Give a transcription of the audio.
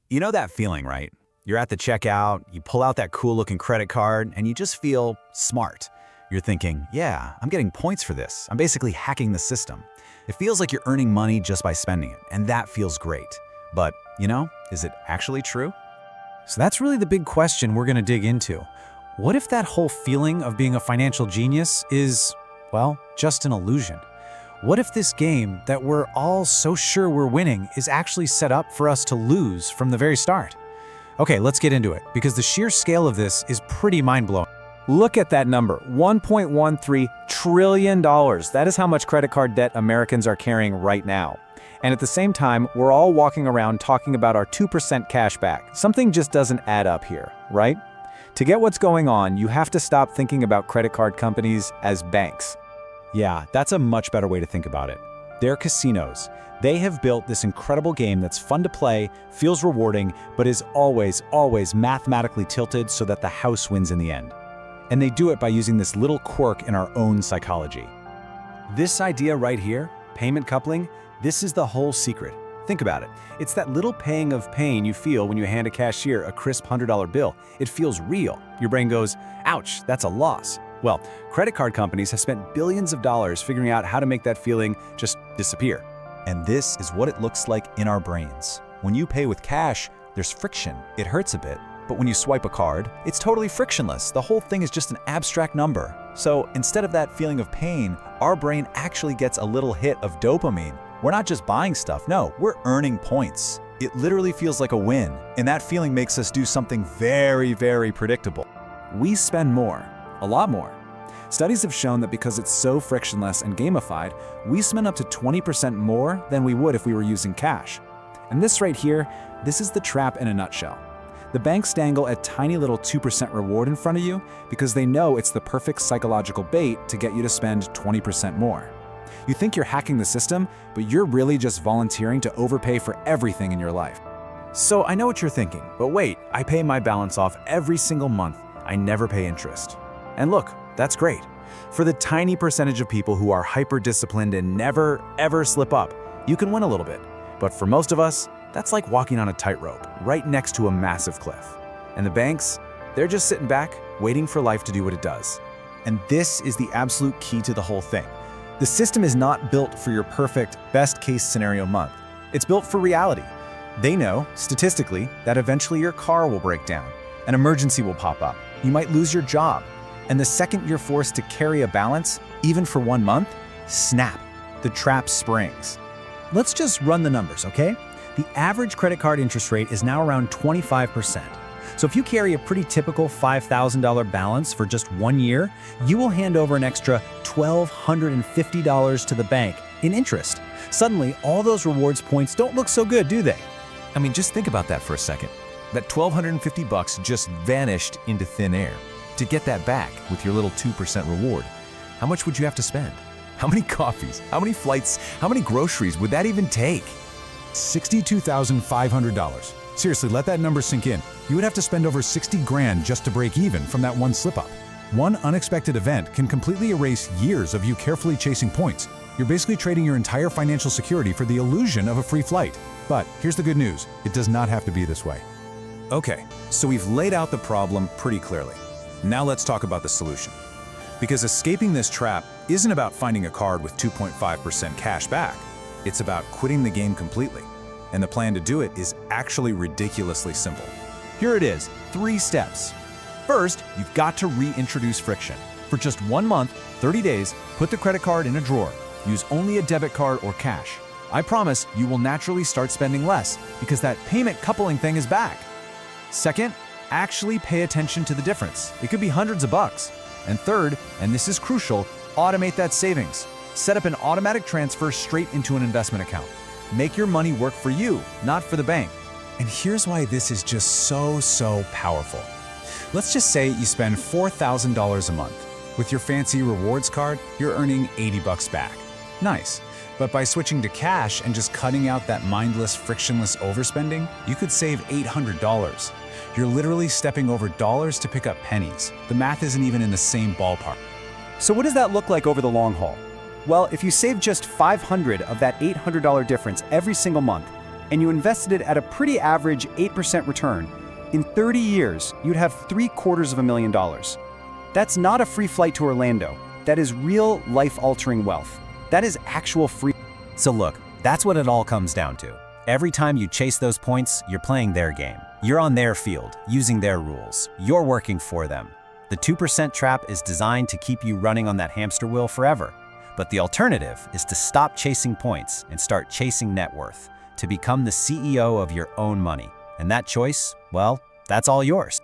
You know that feeling, right? You're at the checkout, you pull out that cool-looking credit card, and you just feel smart. You're thinking, yeah, I'm getting points for this. I'm basically hacking the system. It feels like you're earning money just by spending it, and that feels great. But, is it actually true? So that's really the big question we're going to dig into. What if that whole feeling of being a financial genius is, well, just an illusion? What if this game that we're all so sure we're winning is actually set up for us to lose from the very start? Okay, let's get into it, because the sheer scale of this is pretty mind-blowing. Look at that number, $1.13 trillion. That is how much credit card debt Americans are carrying right now. And at the same time, we're all walking around talking about our 2% cash back. Something just doesn't add up here, right? To get what's going on, you have to stop thinking about credit card companies as banks. Yeah, that's a much better way to think about it. They're casinos. They have built this incredible game that's fun to play, feels rewarding, but is always mathematically tilted so that the house wins in the end. And they do it by using this little quirk in our own psychology. This idea right here, payment coupling, this is the whole secret. Think about it. It's that little pang of pain you feel when you hand a cashier a crisp $100 bill. It feels real. Your brain goes, ouch, that's a loss. Well, credit card companies have spent billions of dollars figuring out how to make that feeling just disappear. And this is what it looks like in our brains. When you pay with cash, there's friction. It hurts a bit. But when you swipe a card, it's totally frictionless. The whole thing is just an abstract number. So instead of that feeling of pain, our brain actually gets a little hit of dopamine. We're not just buying stuff, no, we're earning points. It literally feels like a win, and that feeling makes us do something very predictable. We spend more. A lot more. Studies have shown that because it's so frictionless and gamified, we spend up to 20% more than we would if we were using cash. And this right here, this is the trap in a nutshell. The banks dangle a tiny little 2% reward in front of you because they know it's the perfect psychological bait to get you to spend 20% more. You think you're hacking the system, but you're really just volunteering to overpay for everything in your life. So I know what you're thinking, but wait, I pay my balance off every single month. I never pay interest. And look, that's great. For the tiny percentage of people who are hyper-disciplined and never, ever slip up, you can win a little bit. But for most of us, that's like walking on a tightrope, right next to a massive cliff. And the banks, they're just sitting back, waiting for life to do what it does. And this is the absolute key to the whole thing. The system is not built for your perfect, best-case scenario month. It's built for reality. They know, statistically, that eventually your car will break down. An emergency will pop up. You might lose your job. And the second you're forced to carry a balance, even for 1 month, snap, the trap springs. Let's just run the numbers, okay? The average credit card interest rate is now around 25%. So if you carry a pretty typical $5,000 balance for just 1 year, you will hand over an extra $1,250 to the bank in interest. Suddenly, all those rewards points don't look so good, do they? I mean, just think about that for a second. That $1,250 just vanished into thin air. To get that back with your little 2% reward, how much would you have to spend? How many coffees? How many flights? How many groceries would that even take? $62,500. Seriously, let that number sink in. You would have to spend over 60 grand just to break even from that one slip-up. One unexpected event can completely erase years of you carefully chasing points. You're basically trading your entire financial security for the illusion of a free flight. But here's the good news. It does not have to be this way. Okay, so we've laid out the problem pretty clearly. Now let's talk about the solution. Because escaping this trap isn't about finding a card with 2.5% cash back. It's about quitting the game completely. And the plan to do it is actually ridiculously simple. Here it is, 3 steps. First, you've got to reintroduce friction. For just 1 month, 30 days, put the credit card in a drawer. Use only a debit card or cash. I promise you will naturally start spending less because that payment coupling thing is back. Second, actually pay attention to the difference. It could be hundreds of bucks. And third, and this is crucial, automate that savings. Set up an automatic transfer straight into an investment account. Make your money work for you, not for the bank. And here's why this is just so powerful. Let's just say you spend $4,000 a month. With your fancy rewards card, you're earning $80 back. Nice. But by switching to cash and just cutting out that mindless, frictionless overspending, you could save $800. You're literally stepping over dollars to pick up pennies. The math isn't even in the same ballpark. So what does that look like over the long haul? Well, if you save just $500 of that $800 difference every single month, and you invested it at a pretty average 8% return, in 30 years, you'd have $750,000. That's not a free flight to Orlando. That is real life-altering wealth. That is actual free. So look, that's what it all comes down to. Every time you chase those points, you're playing their game. You're on their field, using their rules. You're working for them. The 2% trap is designed to keep you running on that hamster wheel forever. But the alternative is to stop chasing points and start chasing net worth, to become the CEO of your own money. And that choice, well, that's all yours.